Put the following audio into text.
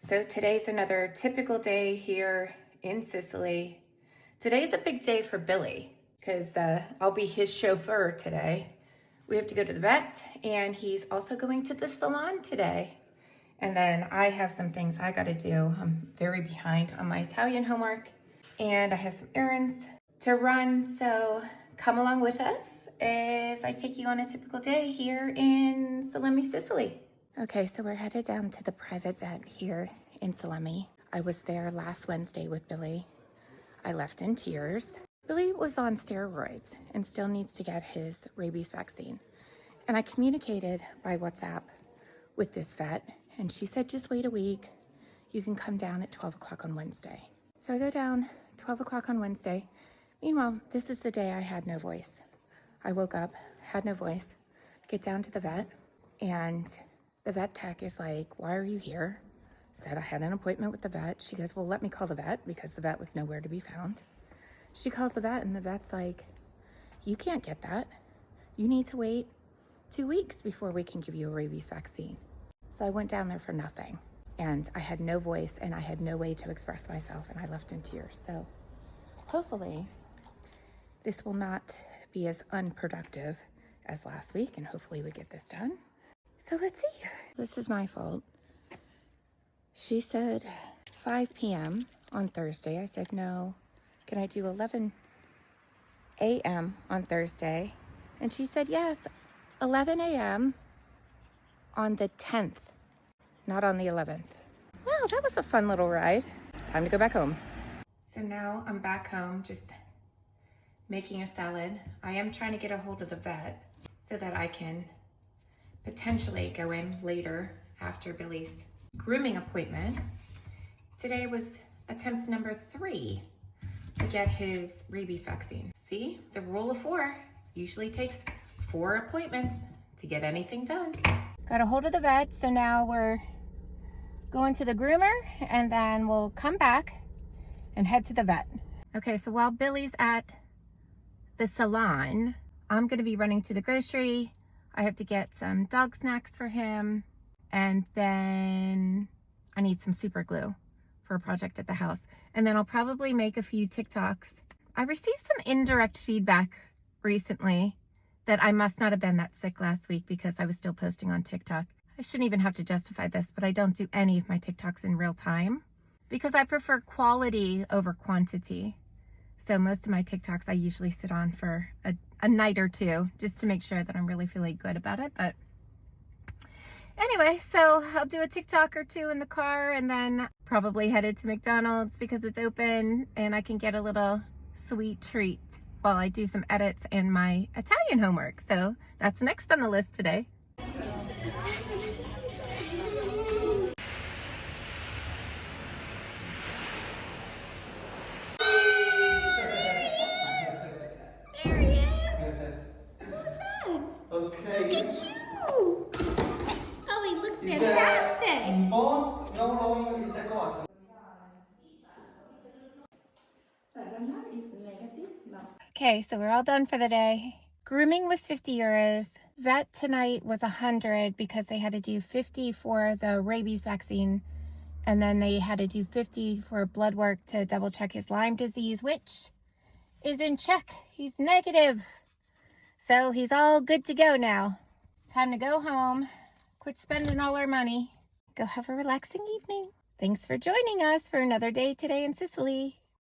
So today's another typical day here in Sicily. Today's a big day for Billy because I'll be his chauffeur today. We have to go to the vet and he's also going to the salon today. And then I have some things I gotta do. I'm very behind on my Italian homework and I have some errands to run. So come along with us as I take you on a typical day here in Sicily, Sicily. Okay, so we're headed down to the private vet here in Sicily. I was there last Wednesday with Billy. I left in tears. Billy was on steroids and still needs to get his rabies vaccine. And I communicated by WhatsApp with this vet and she said, just wait a week. You can come down at 12 o'clock on Wednesday. So I go down 12 o'clock on Wednesday. Meanwhile, this is the day I had no voice. I woke up, had no voice, get down to the vet and the vet tech is like, why are you here? Said I had an appointment with the vet. She goes, well, let me call the vet because the vet was nowhere to be found. She calls the vet and the vet's like, you can't get that. You need to wait 2 weeks before we can give you a rabies vaccine. So I went down there for nothing and I had no voice and I had no way to express myself and I left in tears. So hopefully this will not be as unproductive as last week and hopefully we get this done. So let's see. This is my fault. She said 5 p.m. on Thursday. I said, no, can I do 11 a.m. on Thursday? And she said, yes, 11 a.m. on the 10th, not on the 11th. Wow, that was a fun little ride. Time to go back home. So now I'm back home, just making a salad. I am trying to get a hold of the vet so that I can potentially go in later after Billy's grooming appointment. Today was attempt number 3 to get his rabies vaccine. See, the rule of 4 usually takes 4 appointments to get anything done. Got a hold of the vet, so now we're going to the groomer and then we'll come back and head to the vet. Okay, so while Billy's at the salon, I'm gonna be running to the grocery. I have to get some dog snacks for him. And then I need some super glue for a project at the house. And then I'll probably make a few TikToks. I received some indirect feedback recently that I must not have been that sick last week because I was still posting on TikTok. I shouldn't even have to justify this, but I don't do any of my TikToks in real time because I prefer quality over quantity. So most of my TikToks I usually sit on for a night or two just to make sure that I'm really feeling good about it. But anyway, so I'll do a TikTok or 2 in the car and then probably headed to McDonald's because it's open and I can get a little sweet treat while I do some edits and my Italian homework. So that's next on the list today. There he is. Who's that? Okay. Look at you. Oh, he looks fantastic. Boss, no, is the code. Okay, so we're all done for the day. Grooming was 50 euros. Vet tonight was 100 because they had to do 50 for the rabies vaccine. And then they had to do 50 for blood work to double check his Lyme disease, which is in check. He's negative. So he's all good to go now. Time to go home. Quit spending all our money. Go have a relaxing evening. Thanks for joining us for another day today in Sicily.